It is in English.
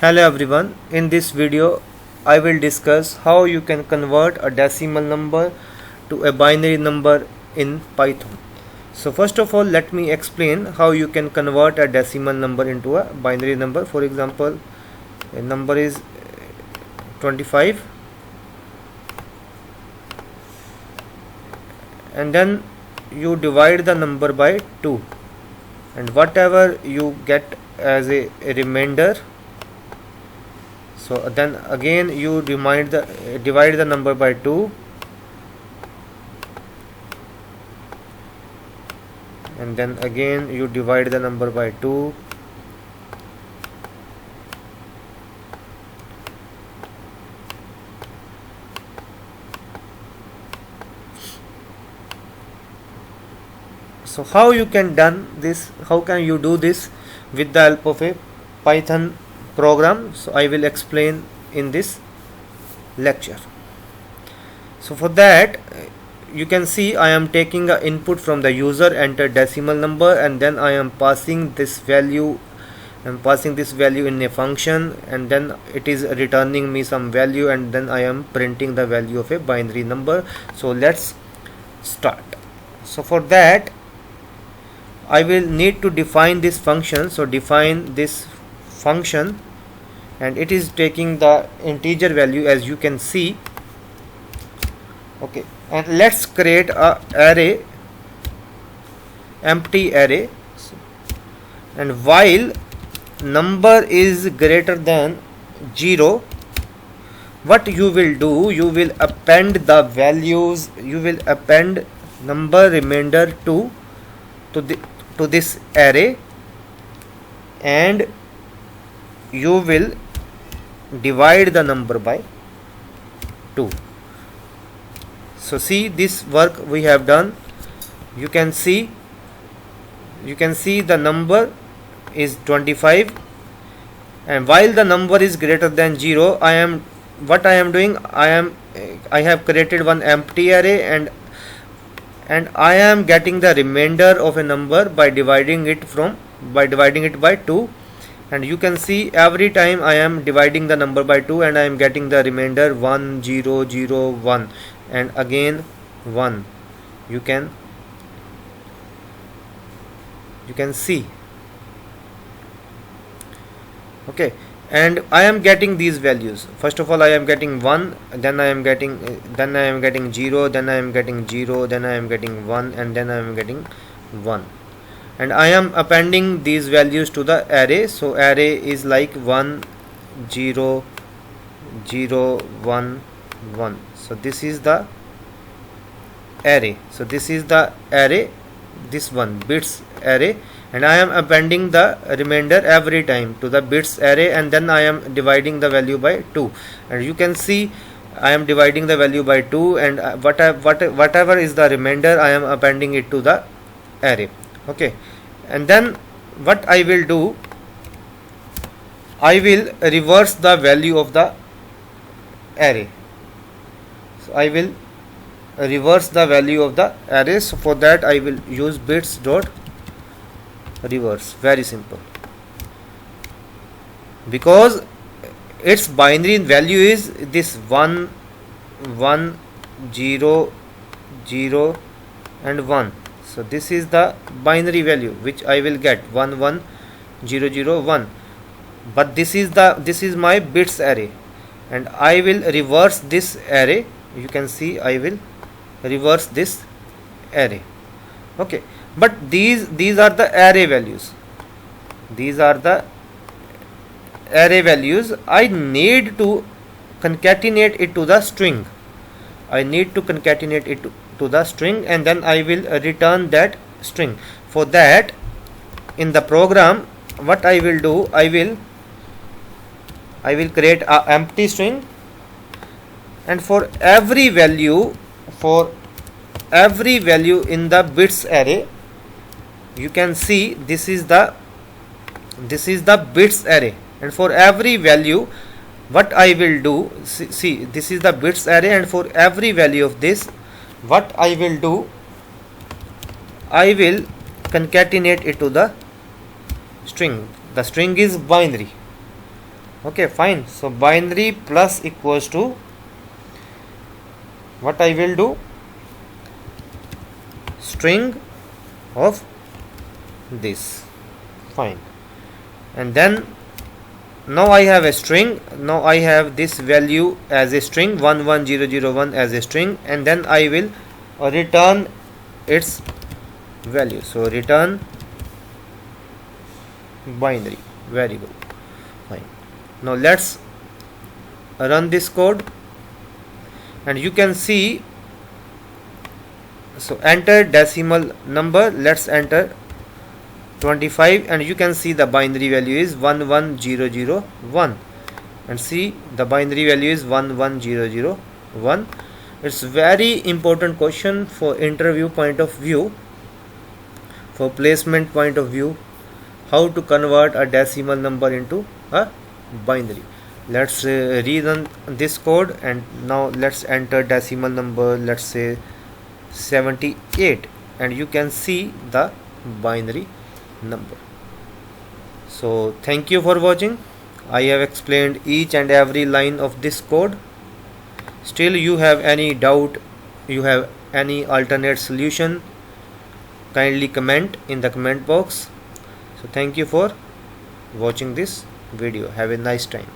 Hello everyone, in this video I will discuss how you can convert a decimal number to a binary number in Python. So first of all, let me explain how you can convert a decimal number into a binary number. For example, a number is 25 and then you divide the number by 2 and whatever you get as a remainder, so then again you divide the number by 2 and then again you divide the number by 2 So how you can done this, how can you do this with the help of a Python program? So I will explain in this lecture. So for that, you can see I am taking a input from the user, enter decimal number, and then I am passing this value in a function, and then it is returning me some value, and then I am printing the value of a binary number. So let's start. So for that I will need to define this function. So define this function and it is taking the integer value, as you can see. Okay, and let's create a array, empty array, and while number is greater than 0, what you will do, you will append the values, you will append number remainder to this array, and you will divide the number by 2. So see this work we have done. You can see the number is 25, and while the number is greater than 0, I have created one empty array, and I am getting the remainder of a number by dividing it by 2, and you can see every time I am dividing the number by 2 and I am getting the remainder 1 0 0 1 and again 1. You can see. Okay, and I am getting these values. First of all, I am getting 1, then I am getting 0, then I am getting 0, then I am getting 1, and then I am getting 1, and I am appending these values to the array. So array is like 1 0 0 1 1. So this is the array. So this is the array, this one bits array, and I am appending the remainder every time to the bits array, and then I am dividing the value by 2, and you can see I am dividing the value by 2, and whatever is the remainder, I am appending it to the array. Okay, and then what I will do, I will reverse the value of the array. So I will reverse the value of the array. So for that I will use bits dot reverse. Very simple, because its binary value is this 1 1 0 0 and 1. So this is the binary value which I will get, 1 1 0 0 1, but this is my bits array, and I will reverse this array. You can see I will reverse this array. Okay, but these are the array values. These are the array values. I need to concatenate it to the string. I need to concatenate it to the string, and then I will return that string. For that, in the program, what I will do, I will create a empty string, and for every value in the bits array, you can see this is the bits array, and for every value what I will do, see this is the bits array, and for every value of this, what I will do, I will concatenate it to the string. The string is binary. Okay, fine. So binary plus equals to, what I will do, string of this. Fine. And then now I have a string. Now I have this value as a string, 11001 as a string, and then I will return its value. So return binary. Very good. Fine. Now let's run this code, and you can see, so enter decimal number. Let's enter 25, and you can see the binary value is 11001, and see the binary value is 11001. It's very important question for interview point of view, for placement point of view, how to convert a decimal number into a binary. Let's rerun this code, and now let's enter decimal number, let's say 78, and you can see the binary number. So thank you for watching. I have explained each and every line of this code. Still you have any doubt, you have any alternate solution, kindly comment in the comment box. So thank you for watching this video. Have a nice time.